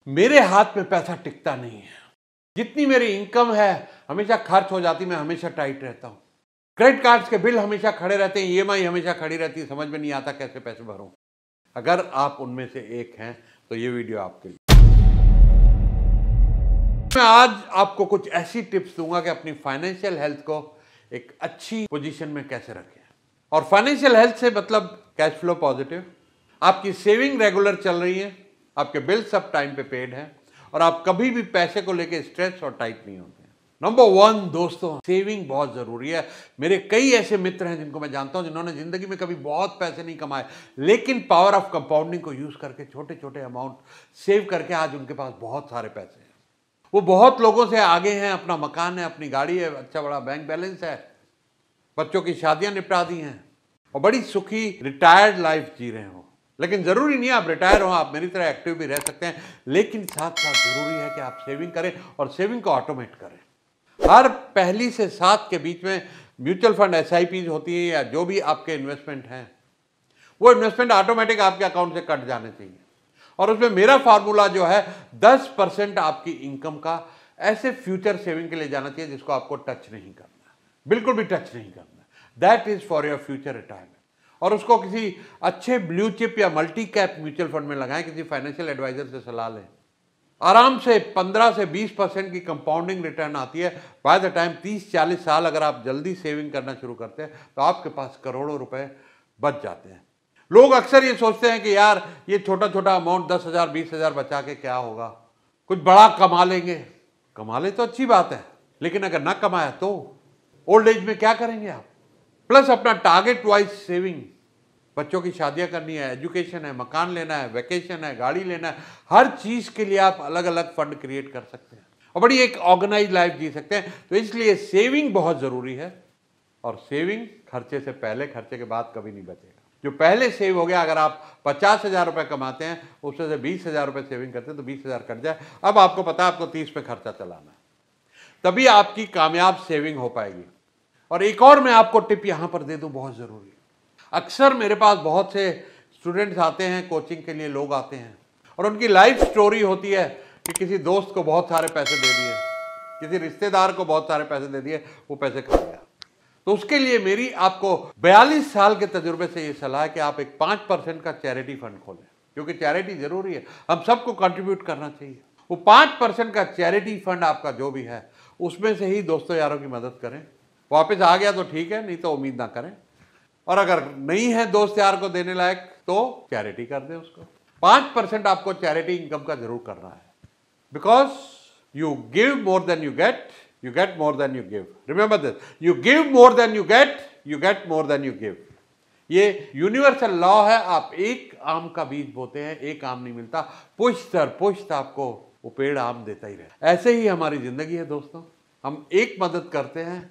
मेरे हाथ में पैसा टिकता नहीं है। जितनी मेरी इनकम है हमेशा खर्च हो जाती, मैं हमेशा टाइट रहता हूं। क्रेडिट कार्ड्स के बिल हमेशा खड़े रहते हैं, ईएमआई हमेशा खड़ी रहती है, समझ में नहीं आता कैसे पैसे भरूं। अगर आप उनमें से एक हैं तो ये वीडियो आपके लिए। मैं आज आपको कुछ ऐसी टिप्स दूंगा कि अपनी फाइनेंशियल हेल्थ को एक अच्छी पोजीशन में कैसे रखें। और फाइनेंशियल हेल्थ से मतलब कैश फ्लो पॉजिटिव, आपकी सेविंग रेगुलर चल रही है, आपके बिल सब टाइम पे पेड है और आप कभी भी पैसे को लेके स्ट्रेस और टाइट नहीं होते। नंबर 1 दोस्तों, सेविंग बहुत जरूरी है। मेरे कई ऐसे मित्र हैं जिनको मैं जानता हूं जिन्होंने जिंदगी में कभी बहुत पैसे नहीं कमाए, लेकिन पावर ऑफ कंपाउंडिंग को यूज करके छोटे छोटे अमाउंट सेव करके आज उनके पास बहुत सारे पैसे हैं। वो बहुत लोगों से आगे हैं, अपना मकान है, अपनी गाड़ी है, अच्छा बड़ा बैंक बैलेंस है, बच्चों की शादियां निपटा दी हैं और बड़ी सुखी रिटायर्ड लाइफ जी रहे हो। लेकिन जरूरी नहीं है आप रिटायर हो, आप मेरी तरह एक्टिव भी रह सकते हैं, लेकिन साथ साथ जरूरी है कि आप सेविंग करें और सेविंग को ऑटोमेट करें। हर पहली से 7 के बीच में म्यूचुअल फंड SIPs होती है या जो भी आपके इन्वेस्टमेंट हैं, वो इन्वेस्टमेंट ऑटोमेटिक आपके अकाउंट से कट जाने चाहिए। और उसमें मेरा फार्मूला जो है 10% आपकी इनकम का ऐसे फ्यूचर सेविंग के लिए जाना चाहिए जिसको आपको टच नहीं करना, बिल्कुल भी टच नहीं करना। That is for your future retirement. और उसको किसी अच्छे ब्लू चिप या मल्टी कैप म्यूचुअल फंड में लगाएं, किसी फाइनेंशियल एडवाइजर से सलाह लें। आराम से 15 से 20% की कंपाउंडिंग रिटर्न आती है। बाय द टाइम 30-40 साल अगर आप जल्दी सेविंग करना शुरू करते हैं तो आपके पास करोड़ों रुपए बच जाते हैं। लोग अक्सर ये सोचते हैं कि यार ये छोटा छोटा अमाउंट 10,000 20,000 बचा के क्या होगा, कुछ बड़ा कमा लेंगे। कमा ले तो अच्छी बात है, लेकिन अगर ना कमाया तो ओल्ड एज में क्या करेंगे आप। प्लस अपना टारगेट वाइज सेविंग, बच्चों की शादियां करनी है, एजुकेशन है, मकान लेना है, वेकेशन है, गाड़ी लेना है, हर चीज के लिए आप अलग अलग फंड क्रिएट कर सकते हैं और बड़ी एक ऑर्गेनाइज लाइफ जी सकते हैं। तो इसलिए सेविंग बहुत जरूरी है। और सेविंग खर्चे से पहले, खर्चे के बाद कभी नहीं बचेगा। जो पहले सेव हो गया, अगर आप 50,000 रुपए कमाते हैं उसमें से 20,000 रुपए सेविंग करते हैं तो 20,000 कट जाए। अब आपको पता है आपको 30 पे खर्चा चलाना है, तभी आपकी कामयाब सेविंग हो पाएगी। और एक और मैं आपको टिप यहां पर दे दूं, बहुत जरूरी है। अक्सर मेरे पास बहुत से स्टूडेंट्स आते हैं, कोचिंग के लिए लोग आते हैं और उनकी लाइफ स्टोरी होती है कि किसी दोस्त को बहुत सारे पैसे दे दिए, किसी रिश्तेदार को बहुत सारे पैसे दे दिए, वो पैसे खा गया। तो उसके लिए मेरी आपको 42 साल के तजुर्बे से ये सलाह है कि आप एक 5% का चैरिटी फंड खोलें, क्योंकि चैरिटी जरूरी है, हम सबको कंट्रीब्यूट करना चाहिए। वो 5% का चैरिटी फंड आपका जो भी है उसमें से ही दोस्तों यारों की मदद करें। वापस आ गया तो ठीक है, नहीं तो उम्मीद ना करें। और अगर नहीं है दोस्त यार को देने लायक तो चैरिटी कर दें उसको। 5% आपको चैरिटी इनकम का जरूर करना है, because you give more than you get, you get more than you give. Remember this, you give more than you get more than you give. ये यूनिवर्सल लॉ है। आप एक आम का बीज बोते हैं, एक आम नहीं मिलता, पुष्ट दर पुष्ट आपको वो पेड़ आम देता ही रहे। ऐसे ही हमारी जिंदगी है दोस्तों। हम एक मदद करते हैं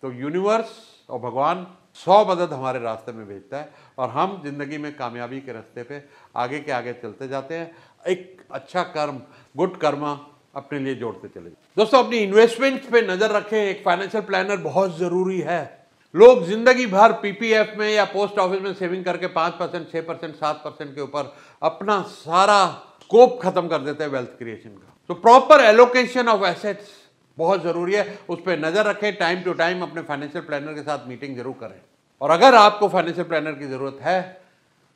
तो यूनिवर्स और भगवान 100 मदद हमारे रास्ते में भेजता है और हम जिंदगी में कामयाबी के रास्ते पे आगे के आगे चलते जाते हैं। एक अच्छा कर्म, गुड कर्मा अपने लिए जोड़ते चले। दोस्तों अपनी इन्वेस्टमेंट पे नजर रखें। एक फाइनेंशियल प्लानर बहुत जरूरी है। लोग जिंदगी भर PPF में या पोस्ट ऑफिस में सेविंग करके 5%, 6%, 7% के ऊपर अपना सारा स्कोप खत्म कर देते हैं वेल्थ क्रिएशन का। तो प्रॉपर एलोकेशन ऑफ एसेट्स बहुत जरूरी है, उस पर नजर रखें। टाइम टू टाइम अपने फाइनेंशियल प्लानर के साथ मीटिंग जरूर करें। और अगर आपको फाइनेंशियल प्लानर की जरूरत है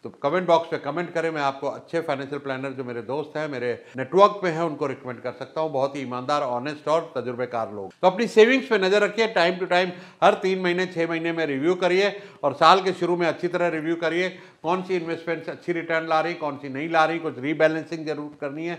तो कमेंट बॉक्स पे कमेंट करें। मैं आपको अच्छे फाइनेंशियल प्लानर जो मेरे दोस्त हैं, मेरे नेटवर्क में हैं, उनको रिकमेंड कर सकता हूं। बहुत ही ईमानदार, ऑनेस्ट और तजुर्बेकार लोग। तो अपनी सेविंग्स पे नजर रखिए। टाइम टू टाइम हर 3 महीने 6 महीने में रिव्यू करिए और साल के शुरू में अच्छी तरह रिव्यू करिए कौन सी इन्वेस्टमेंट्स अच्छी रिटर्न ला रही, कौन सी नहीं ला रही। कुछ रीबैलेंसिंग जरूर करनी है,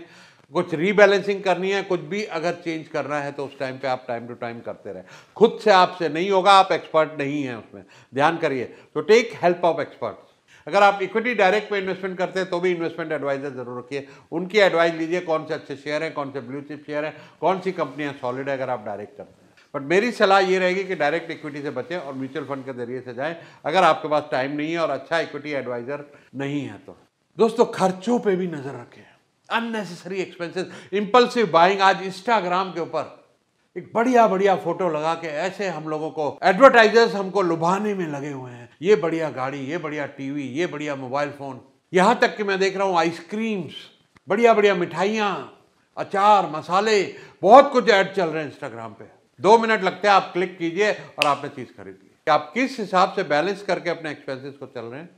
कुछ रीबैलेंसिंग करनी है, कुछ भी अगर चेंज करना है तो उस टाइम पे आप टाइम टू टाइम करते रहे। खुद से आपसे नहीं होगा, आप एक्सपर्ट नहीं हैं उसमें, ध्यान करिए। तो टेक हेल्प ऑफ एक्सपर्ट। अगर आप इक्विटी डायरेक्ट में इन्वेस्टमेंट करते हैं तो भी इन्वेस्टमेंट एडवाइजर जरूर रखिए, उनकी एडवाइस लीजिए। कौन से अच्छे शेयर हैं, कौन से ब्लू चिप शेयर हैं, कौन सी कंपनियां सॉलिड है अगर आप डायरेक्ट करते हैं। बट मेरी सलाह ये रहेगी कि डायरेक्ट इक्विटी से बचें और म्यूचुअल फंड के जरिए से जाएं अगर आपके पास टाइम नहीं है और अच्छा इक्विटी एडवाइजर नहीं है तो। दोस्तों खर्चों पर भी नजर रखें। Unnecessary expenses, impulsive buying. आज इंस्टाग्राम के ऊपर एक बढ़िया बढ़िया फोटो लगा के ऐसे हम लोगों को एडवर्टाइजर्स हमको लुभाने में लगे हुए हैं। ये बढ़िया गाड़ी, ये बढ़िया टीवी, ये बढ़िया मोबाइल फोन, यहां तक कि मैं देख रहा हूं आइसक्रीम्स, बढ़िया बढ़िया मिठाइयां, अचार, मसाले, बहुत कुछ ऐड चल रहे हैं इंस्टाग्राम पे। 2 मिनट लगते हैं, आप क्लिक कीजिए और आपने चीज खरीद ली। आप किस हिसाब से बैलेंस करके अपने एक्सपेंसेस को चल रहे हैं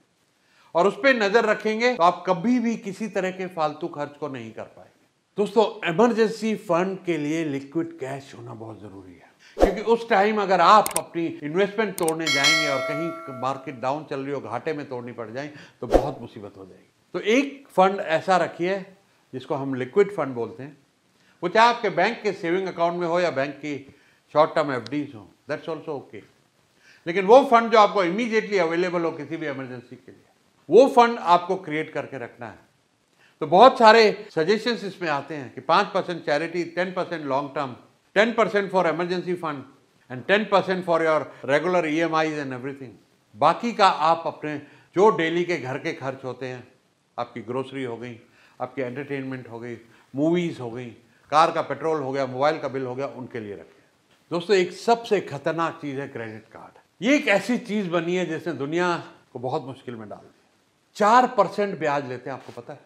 और उस पर नजर रखेंगे तो आप कभी भी किसी तरह के फालतू खर्च को नहीं कर पाएंगे। दोस्तों, इमरजेंसी फंड के लिए लिक्विड कैश होना बहुत जरूरी है, क्योंकि उस टाइम अगर आप अपनी इन्वेस्टमेंट तोड़ने जाएंगे और कहीं मार्केट डाउन चल रही हो, घाटे में तोड़नी पड़ जाए तो बहुत मुसीबत हो जाएगी। तो एक फंड ऐसा रखिए जिसको हम लिक्विड फंड बोलते हैं, वो चाहे आपके बैंक के सेविंग अकाउंट में हो या बैंक की शॉर्ट टर्म एफडीज हो, दैट्स ऑल्सो ओके। लेकिन वो फंड जो आपको इमीडिएटली अवेलेबल हो किसी भी इमरजेंसी के लिए, वो फंड आपको क्रिएट करके रखना है। तो बहुत सारे सजेशंस इसमें आते हैं कि 5% charity, 10% long term, 10% for emergency fund and 10% for your regular EMIs and everything. बाकी का आप अपने जो डेली के घर के खर्च होते हैं, आपकी ग्रोसरी हो गई, आपकी एंटरटेनमेंट हो गई, मूवीज हो गई, कार का पेट्रोल हो गया, मोबाइल का बिल हो गया, उनके लिए रखें। दोस्तों, एक सबसे खतरनाक चीज है क्रेडिट कार्ड। ये एक ऐसी चीज बनी है जिसने दुनिया को बहुत मुश्किल में डाल दिया। 4% ब्याज लेते हैं, आपको पता है?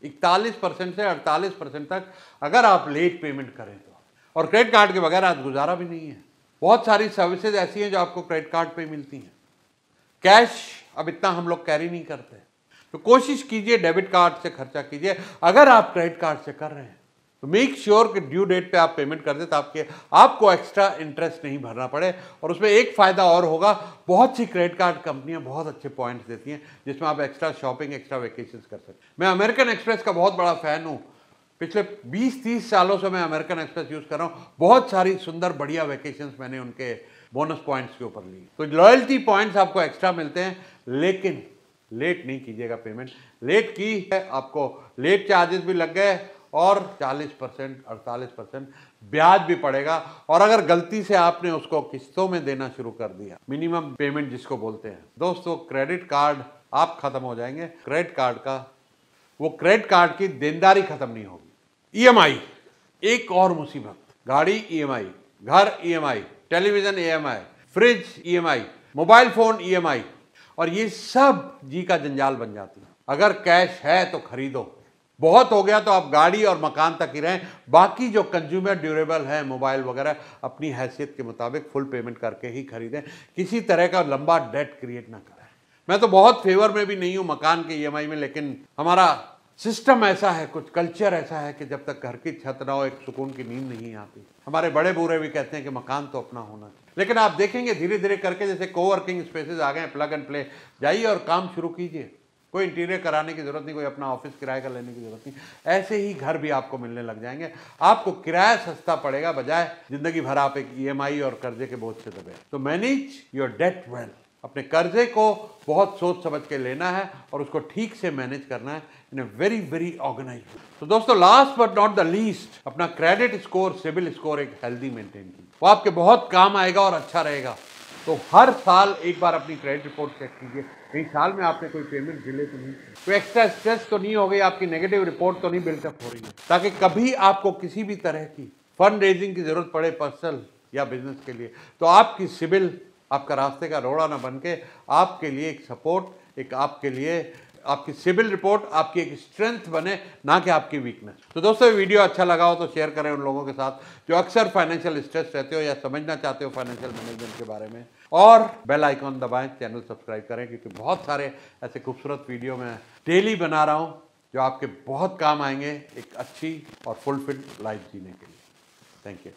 41% से 48% तक अगर आप लेट पेमेंट करें तो। और क्रेडिट कार्ड के बगैर आज गुजारा भी नहीं है। बहुत सारी सर्विसेज ऐसी हैं जो आपको क्रेडिट कार्ड पे मिलती हैं। कैश अब इतना हम लोग कैरी नहीं करते, तो कोशिश कीजिए डेबिट कार्ड से खर्चा कीजिए। अगर आप क्रेडिट कार्ड से कर रहे हैं तो मेक श्योर कि ड्यू डेट पे आप पेमेंट कर दें, ताकि आपको एक्स्ट्रा इंटरेस्ट नहीं भरना पड़े। और उसमें एक फायदा और होगा, बहुत सी क्रेडिट कार्ड कंपनियां बहुत अच्छे पॉइंट्स देती हैं जिसमें आप एक्स्ट्रा शॉपिंग, एक्स्ट्रा वेकेशन कर सकते हैं। मैं अमेरिकन एक्सप्रेस का बहुत बड़ा फैन हूँ। पिछले 20-30 सालों से मैं अमेरिकन एक्सप्रेस यूज कर रहा हूँ। बहुत सारी सुंदर बढ़िया वेकेशंस मैंने उनके बोनस पॉइंट्स के ऊपर ली। तो लॉयल्टी पॉइंट्स आपको एक्स्ट्रा मिलते हैं, लेकिन लेट नहीं कीजिएगा पेमेंट। लेट की है आपको लेट चार्जेस भी लग गए और 40%, 48% ब्याज भी पड़ेगा। और अगर गलती से आपने उसको किस्तों में देना शुरू कर दिया, मिनिमम पेमेंट जिसको बोलते हैं, दोस्तों क्रेडिट कार्ड आप खत्म हो जाएंगे। क्रेडिट कार्ड का वो क्रेडिट कार्ड की देनदारी खत्म नहीं होगी। EMI एक और मुसीबत, गाड़ी EMI, घर EMI, television EMI, fridge EMI, mobile phone EMI, और ये सब जी का जंजाल बन जाती है। अगर कैश है तो खरीदो, बहुत हो गया तो आप गाड़ी और मकान तक ही रहें। बाकी जो कंज्यूमर ड्यूरेबल है, मोबाइल वगैरह, अपनी हैसियत के मुताबिक फुल पेमेंट करके ही खरीदें। किसी तरह का लंबा डेट क्रिएट ना करें। मैं तो बहुत फेवर में भी नहीं हूं मकान के EMI में, लेकिन हमारा सिस्टम ऐसा है, कुछ कल्चर ऐसा है कि जब तक घर की छत ना हो एक सुकून की नींद नहीं आती। हमारे बड़े बूढ़े भी कहते हैं कि मकान तो अपना होना चाहिए। लेकिन आप देखेंगे धीरे धीरे करके जैसे कोवर्किंग स्पेसेस आ गए, प्लग एंड प्ले, जाइए और काम शुरू कीजिए। कोई इंटीरियर कराने की जरूरत नहीं, कोई अपना ऑफिस किराए का लेने की जरूरत नहीं। ऐसे ही घर भी आपको मिलने लग जाएंगे। आपको किराया सस्ता पड़ेगा, बजाय जिंदगी भर आप एक EMI और कर्जे के बोझ से दबे। तो मैनेज योर डेट वेल। अपने कर्जे को बहुत सोच समझ के लेना है और उसको ठीक से मैनेज करना है इन ए वेरी वेरी ऑर्गेनाइज्ड। तो दोस्तों, last but not the least, अपना क्रेडिट स्कोर, सिबिल स्कोर एक हेल्दी मेंटेन कीजिए। वो आपके बहुत काम आएगा और अच्छा रहेगा। तो हर साल एक बार अपनी क्रेडिट रिपोर्ट चेक कीजिए, कहीं साल में आपने कोई पेमेंट डिले तो नहीं, कोई एक्स्ट्रा स्ट्रेस तो नहीं हो गई, आपकी नेगेटिव रिपोर्ट तो नहीं बिल्डअप हो रही है, ताकि कभी आपको किसी भी तरह की फंड रेजिंग की जरूरत पड़े पर्सनल या बिजनेस के लिए, तो आपकी सिबिल आपका रास्ते का रोड़ा ना बन के आपके लिए एक सपोर्ट, एक आपके लिए आपकी सिबिल रिपोर्ट आपकी एक स्ट्रेंथ बने, ना कि आपकी वीकनेस। तो दोस्तों, वीडियो अच्छा लगा हो तो शेयर करें उन लोगों के साथ जो अक्सर फाइनेंशियल स्ट्रेस रहते हो या समझना चाहते हो फाइनेंशियल मैनेजमेंट के बारे में। और बेल आइकॉन दबाएं, चैनल सब्सक्राइब करें, क्योंकि बहुत सारे ऐसे खूबसूरत वीडियो मैं डेली बना रहा हूँ जो आपके बहुत काम आएंगे एक अच्छी और फुलफिल्ड लाइफ जीने के लिए। Thank you.